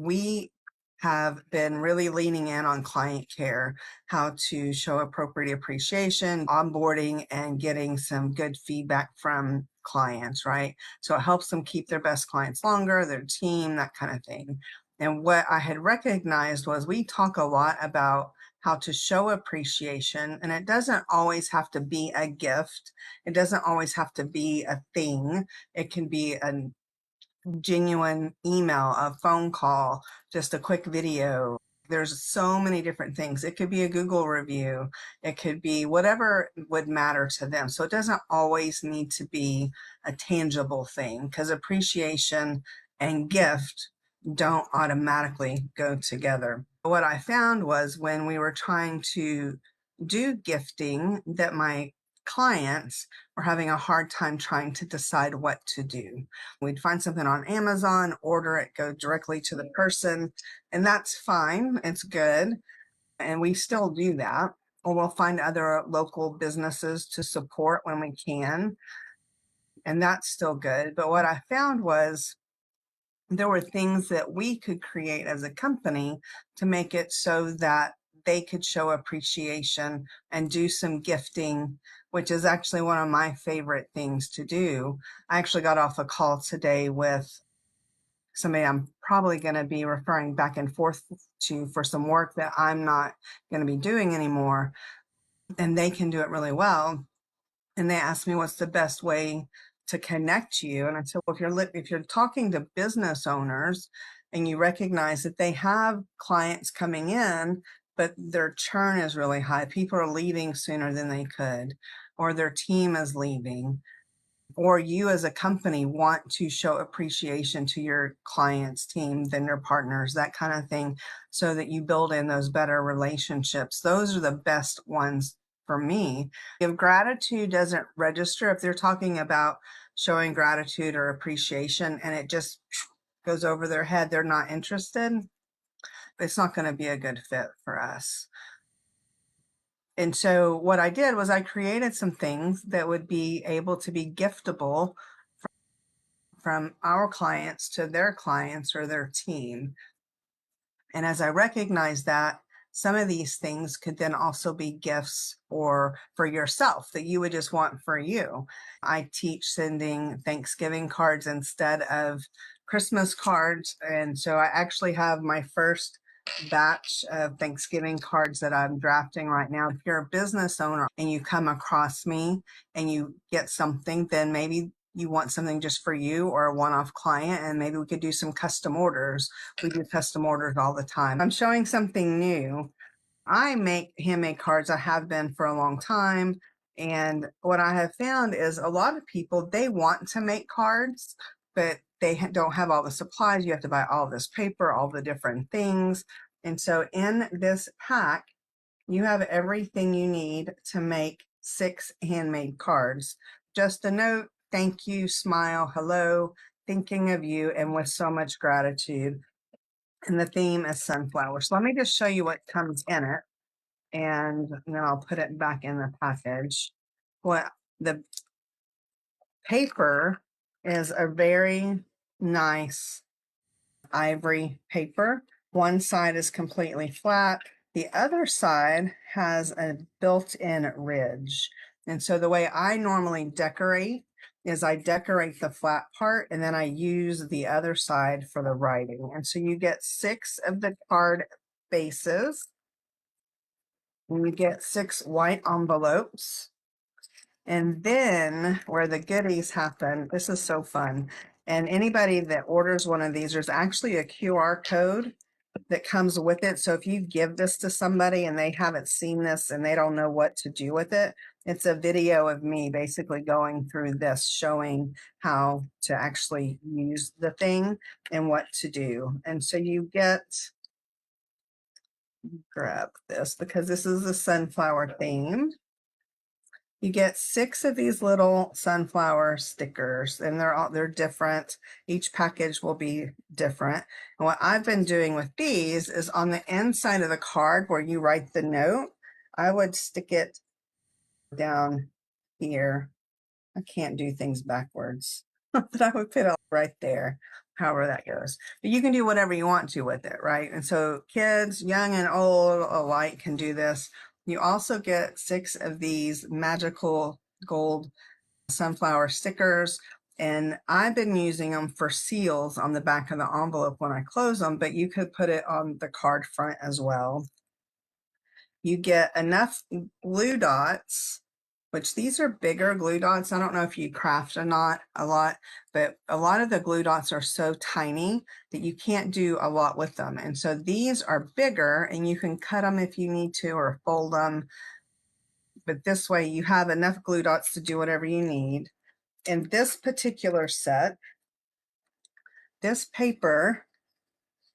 we have been really leaning in on client care, how to show appropriate appreciation, onboarding, and getting some good feedback from clients, right? So it helps them keep their best clients longer, their team, that kind of thing. And what I had recognized was we talk a lot about how to show appreciation, and it doesn't always have to be a gift. It doesn't always have to be a thing. It can be a genuine email, a phone call, just a quick video. There's so many different things. It could be a Google review. It could be whatever would matter to them. So it doesn't always need to be a tangible thing, because appreciation and gift don't automatically go together. What I found was when we were trying to do gifting, that my clients were having a hard time trying to decide what to do. We'd find something on Amazon, order it, go directly to the person, and that's fine. It's good. And we still do that. Or we'll find other local businesses to support when we can. And that's still good. But what I found was there were things that we could create as a company to make it so that they could show appreciation and do some gifting, which is actually one of my favorite things to do. I actually got off a call today with somebody I'm probably going to be referring back and forth to for some work that I'm not going to be doing anymore, and they can do it really well. And they asked me what's the best way to connect you. And I said, well, if you're talking to business owners and you recognize that they have clients coming in, but their churn is really high, people are leaving sooner than they could, or their team is leaving, or you as a company want to show appreciation to your clients, team, vendor partners, that kind of thing, so that you build in those better relationships. Those are the best ones for me. If gratitude doesn't register, if they're talking about showing gratitude or appreciation and it just goes over their head, they're not interested, it's not going to be a good fit for us. And so what I did was I created some things that would be able to be giftable from our clients to their clients or their team. And as I recognized that, some of these things could then also be gifts or for yourself that you would just want for you. I teach sending Thanksgiving cards instead of Christmas cards. And so I actually have my first batch of Thanksgiving cards that I'm drafting right now. If you're a business owner and you come across me and you get something, then maybe you want something just for you or a one-off client, and maybe we could do some custom orders. We do custom orders all the time. I'm showing something new. I make handmade cards. I have been for a long time. And what I have found is a lot of people, they want to make cards, but they don't have all the supplies. You have to buy all this paper, all the different things. And so in this pack, you have everything you need to make 6 handmade cards. Just a note, thank you, smile, hello, thinking of you, and with so much gratitude. And the theme is sunflowers. So let me just show you what comes in it, and then I'll put it back in the package. What the paper is a very nice ivory paper. One side is completely flat. The other side has a built-in ridge. And so the way I normally decorate is I decorate the flat part and then I use the other side for the writing. And so you get 6 of the card bases. And you get 6 white envelopes. And then where the goodies happen, this is so fun. And anybody that orders one of these, there's actually a QR code that comes with it. So if you give this to somebody and they haven't seen this and they don't know what to do with it, it's a video of me basically going through this, showing how to actually use the thing and what to do. And so you get, grab this because this is the sunflower theme. You get 6 of these little sunflower stickers, and they're different. Each package will be different. And what I've been doing with these is on the inside of the card where you write the note, I would stick it down here. I can't do things backwards, but I would put it right there. however that goes. But you can do whatever you want to with it, right? And so kids, young and old alike, can do this. You also get 6 of these magical gold sunflower stickers, and I've been using them for seals on the back of the envelope when I close them, but you could put it on the card front as well. You get enough glue dots, which these are bigger glue dots. I don't know if you craft or not a lot, but a lot of the glue dots are so tiny that you can't do a lot with them. And so these are bigger, and you can cut them if you need to or fold them. But this way you have enough glue dots to do whatever you need. In this particular set, this paper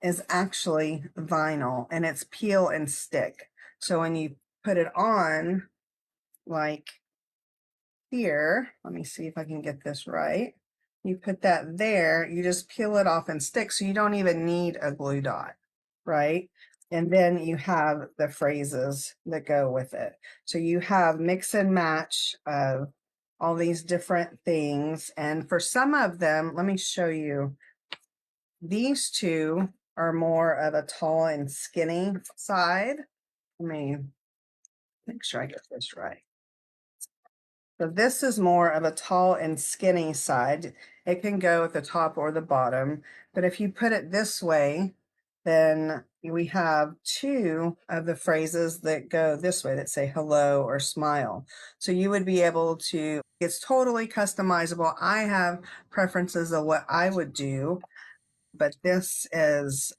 is actually vinyl, and it's peel and stick. So when you put it on, like here, let me see if I can get this right. You put that there, you just peel it off and stick, so you don't even need a glue dot, right? And then you have the phrases that go with it. So you have mix and match of all these different things. And for some of them, let me show you. These two are more of a tall and skinny side. Let me make sure I get this right. So this is more of a tall and skinny side. It can go at the top or the bottom, but if you put it this way, then we have 2 of the phrases that go this way that say hello or smile. So you would be able to, it's totally customizable. I have preferences of what I would do, but this is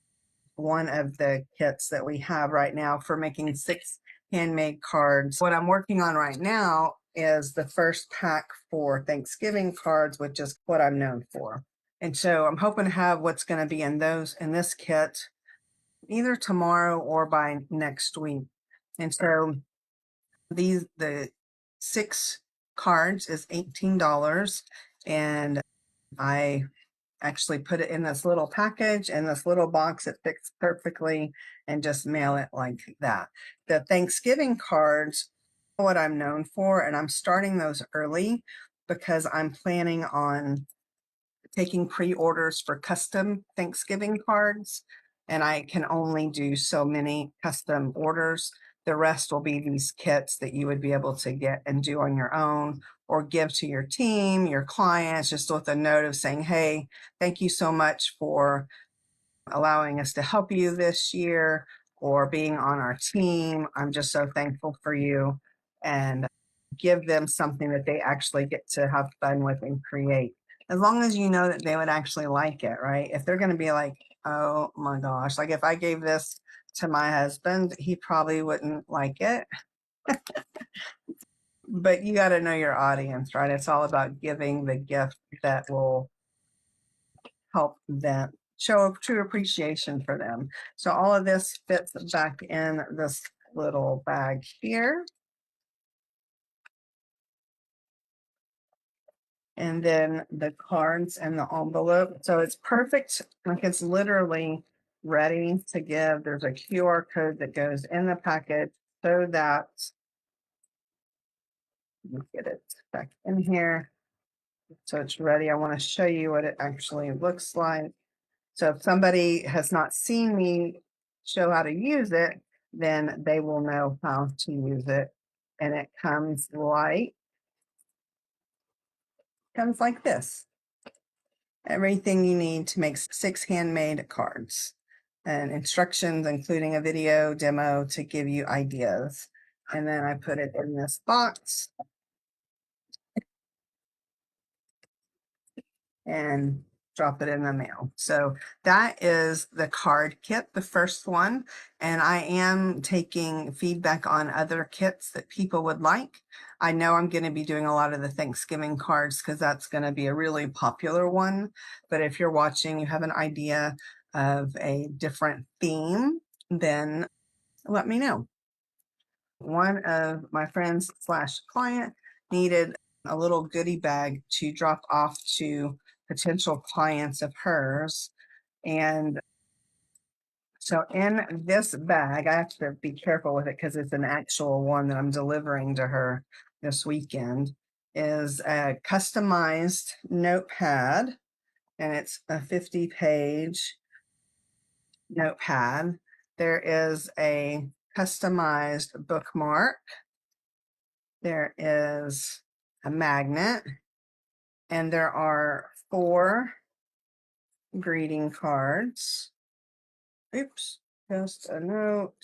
one of the kits that we have right now for making 6 handmade cards. What I'm working on right now is the first pack for Thanksgiving cards, which is what I'm known for. And so I'm hoping to have what's going to be in this kit either tomorrow or by next week. And so the 6 cards is $18, and I actually put it in this little package and this little box. It fits perfectly, and just mail it like that. The Thanksgiving cards, what I'm known for, and I'm starting those early because I'm planning on taking pre-orders for custom Thanksgiving cards, and I can only do so many custom orders. The rest will be these kits that you would be able to get and do on your own, or give to your team, your clients, just with a note of saying, hey, thank you so much for allowing us to help you this year, or being on our team. I'm just so thankful for you. And give them something that they actually get to have fun with and create. As long as you know that they would actually like it, right? If they're going to be like, oh my gosh, like if I gave this to my husband, he probably wouldn't like it. But you got to know your audience, right? It's all about giving the gift that will help them show a true appreciation for them. So all of this fits back in this little bag here. And then the cards and the envelope. So it's perfect. Like it's literally ready to give. There's a QR code that goes in the package so that, let me get it back in here. So it's ready. I want to show you what it actually looks like. So if somebody has not seen me show how to use it, then they will know how to use it. And it comes like this. Everything you need to make 6 handmade cards, and instructions, including a video demo to give you ideas. And then I put it in this box and drop it in the mail. So that is the card kit, the first one. And I am taking feedback on other kits that people would like. I know I'm going to be doing a lot of the Thanksgiving cards because that's going to be a really popular one. But if you're watching, you have an idea of a different theme, then let me know. One of my friends slash client needed a little goodie bag to drop off to potential clients of hers. And so in this bag, I have to be careful with it because it's an actual one that I'm delivering to her this weekend, is a customized notepad and it's a 50-page notepad. There is a customized bookmark. There is a magnet, and there are 4 greeting cards. Oops, just a note,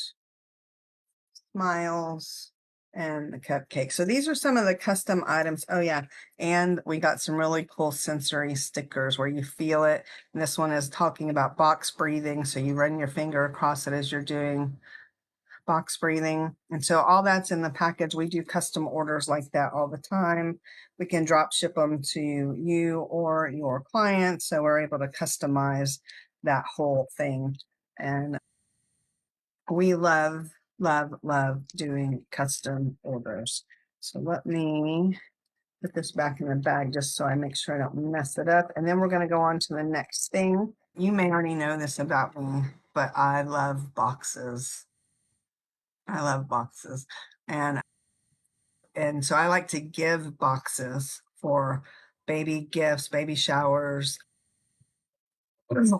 smiles, and the cupcake. So these are some of the custom items. Oh yeah, and we got some really cool sensory stickers where you feel it. And this one is talking about box breathing. So you run your finger across it as you're doing box breathing. And so all that's in the package. We do custom orders like that all the time. We can drop ship them to you or your client. So we're able to customize that whole thing. And we love, love, love doing custom orders. So let me put this back in the bag just so I make sure I don't mess it up. And then we're going to go on to the next thing. You may already know this about me, but I love boxes. I love boxes. And so I like to give boxes for baby gifts, baby showers,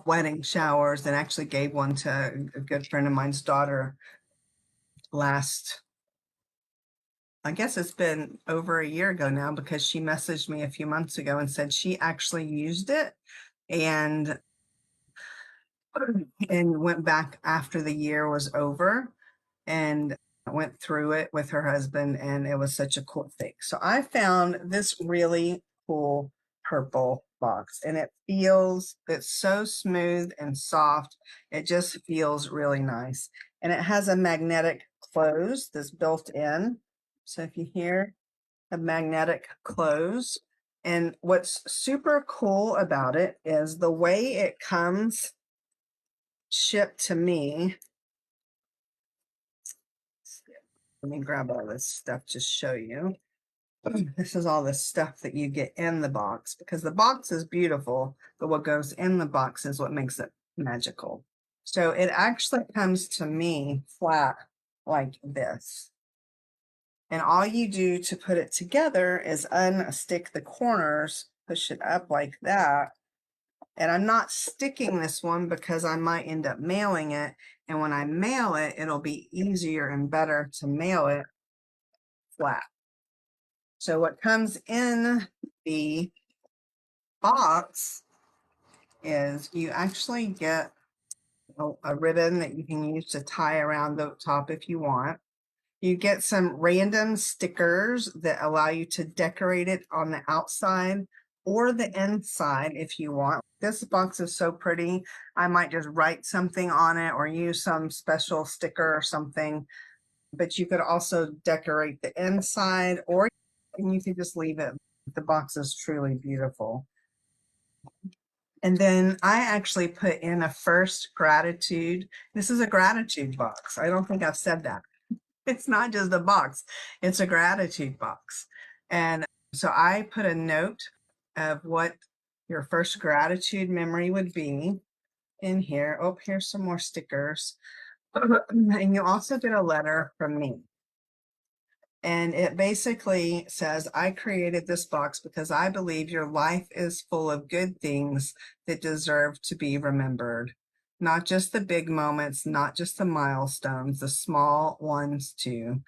wedding showers, and actually gave one to a good friend of mine's daughter last, I guess it's been over a year ago now, because she messaged me a few months ago and said she actually used it and went back after the year was over and went through it with her husband, and it was such a cool thing. So I found this really cool purple box, and it's so smooth and soft. It just feels really nice. And it has a magnetic close that's built in. So if you hear a magnetic close, and what's super cool about it is the way it comes shipped to me. Let me grab all this stuff to show you. This is all the stuff that you get in the box, because the box is beautiful, but what goes in the box is what makes it magical. So it actually comes to me flat like this. And all you do to put it together is unstick the corners, push it up like that. And I'm not sticking this one because I might end up mailing it. And when I mail it, it'll be easier and better to mail it flat. So what comes in the box is you actually get a ribbon that you can use to tie around the top if you want. You get some random stickers that allow you to decorate it on the outside or the inside if you want. This box is so pretty. I might just write something on it or use some special sticker or something, but you could also decorate the inside, or you could just leave it. The box is truly beautiful. And then I actually put in a first gratitude. This is a gratitude box. I don't think I've said that. It's not just a box, it's a gratitude box. And so I put a note of what your first gratitude memory would be in here. Oh, here's some more stickers. And you also get a letter from me. And it basically says, I created this box because I believe your life is full of good things that deserve to be remembered. Not just the big moments, not just the milestones, the small ones too.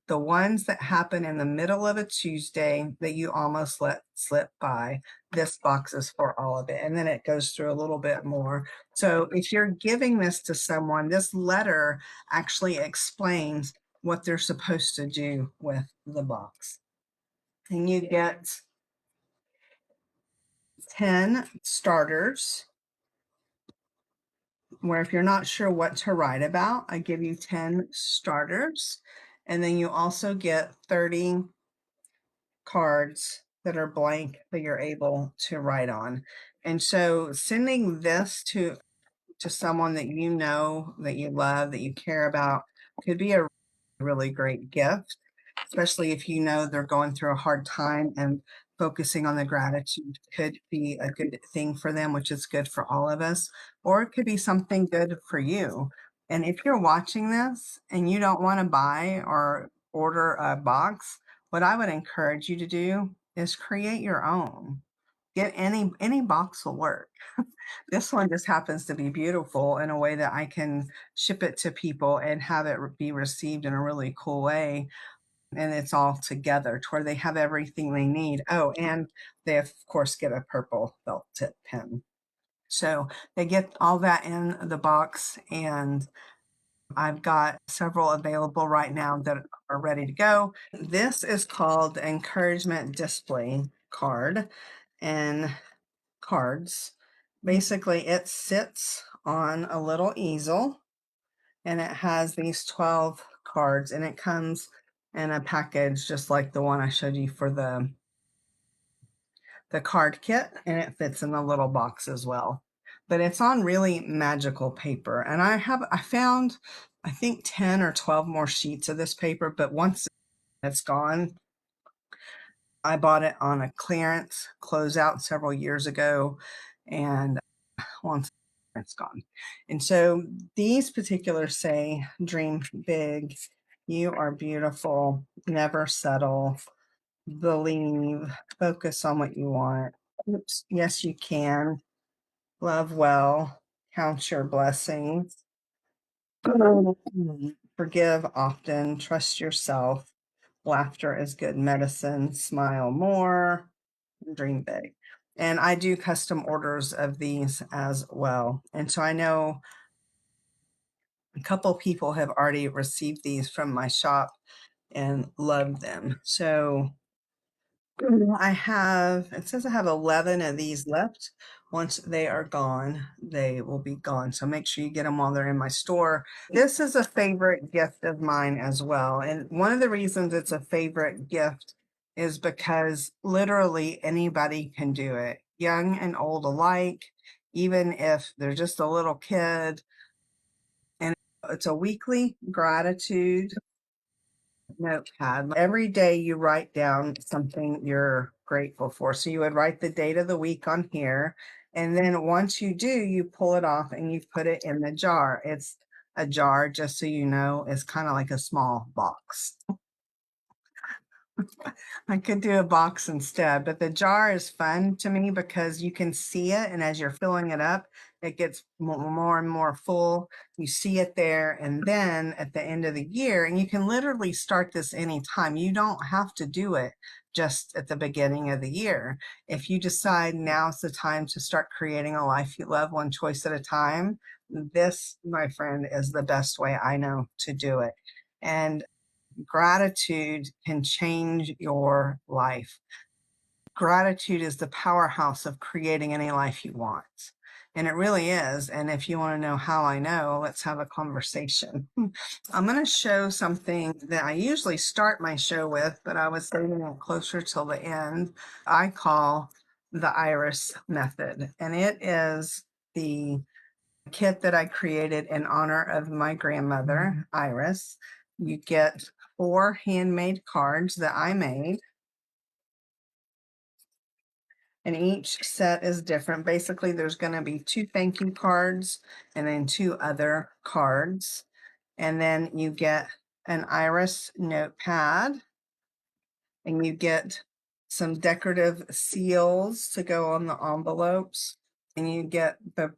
The ones that happen in the middle of a Tuesday that you almost let slip by. This box is for all of it. And then it goes through a little bit more. So if you're giving this to someone, this letter actually explains what they're supposed to do with the box. And you get 10 starters, where if you're not sure what to write about, I give you 10 starters. And then you also get 30 cards that are blank that you're able to write on. And so sending this to someone that you know, that you love, that you care about could be a really great gift, especially if you know they're going through a hard time, and focusing on the gratitude could be a good thing for them, which is good for all of us, or it could be something good for you. And if you're watching this and you don't want to buy or order a box, what I would encourage you to do is create your own. get any box will work. This one just happens to be beautiful in a way that I can ship it to people and have it be received in a really cool way, and it's all together to where they have everything they need. Oh, and they of course get a purple felt tip pen. So they get all that in the box, and I've got several available right now that are ready to go. This is called the Encouragement Display Card and Cards. Basically, it sits on a little easel and it has these 12 cards, and it comes in a package just like the one I showed you for the card kit, and it fits in the little box as well. But it's on really magical paper, and I found I think 10 or 12 more sheets of this paper, but once it's gone, I bought it on a clearance closeout several years ago, and once it's gone. And so these particulars say dream big, you are beautiful, never settle, believe, focus on what you want. Oops, yes, you can. Love well, count your blessings. Forgive often, trust yourself. Laughter is good medicine. Smile more, dream big. And I do custom orders of these as well. And so I know a couple people have already received these from my shop and loved them. So I have, it says I have 11 of these left. Once they are gone, they will be gone. So make sure you get them while they're in my store. This is a favorite gift of mine as well. And one of the reasons it's a favorite gift is because literally anybody can do it, young and old alike, even if they're just a little kid. And it's a weekly gratitude notepad. Every day you write down something you're grateful for. So you would write the date of the week on here. And then once you do, you pull it off and you put it in the jar. It's a jar, just so you know, is kind of like a small box. I could do a box instead, but the jar is fun to me because you can see it, and as you're filling it up, it gets more and more full. You see it there, and then at the end of the year, and you can literally start this anytime. You don't have to do it just at the beginning of the year. If you decide now's the time to start creating a life you love one choice at a time, this, my friend, is the best way I know to do it. And gratitude can change your life. Gratitude is the powerhouse of creating any life you want. And it really is. And if you want to know how I know, let's have a conversation. I'm going to show something that I usually start my show with, but I was saving it closer till the end. I call the iris method. And it is the kit that I created in honor of my grandmother, Iris. You get 4 handmade cards that I made, and each set is different. Basically, there's going to be 2 thank you cards and then 2 other cards. And then you get an iris notepad, and you get some decorative seals to go on the envelopes, and you get the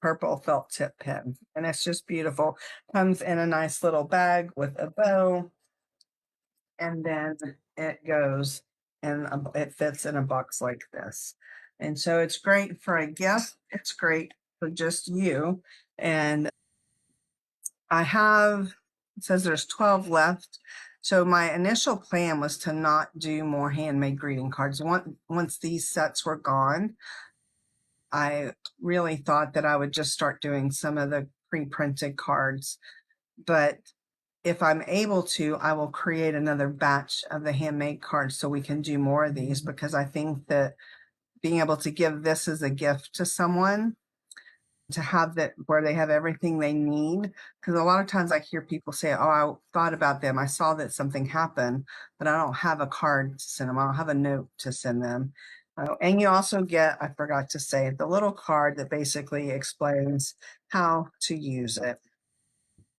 purple felt tip pen, and it's just beautiful. Comes in a nice little bag with a bow, and then it goes and it fits in a box like this. And so it's great for a gift. It's great for just you. And I have, it says there's 12 left. So my initial plan was to not do more handmade greeting cards. Once these sets were gone, I really thought that I would just start doing some of the pre-printed cards. But if I'm able to, I will create another batch of the handmade cards so we can do more of these, because I think that being able to give this as a gift to someone, to have that where they have everything they need. Because a lot of times I hear people say, oh, I thought about them, I saw that something happened, but I don't have a card to send them, I don't have a note to send them. And you also get, I forgot to say, the little card that basically explains how to use it.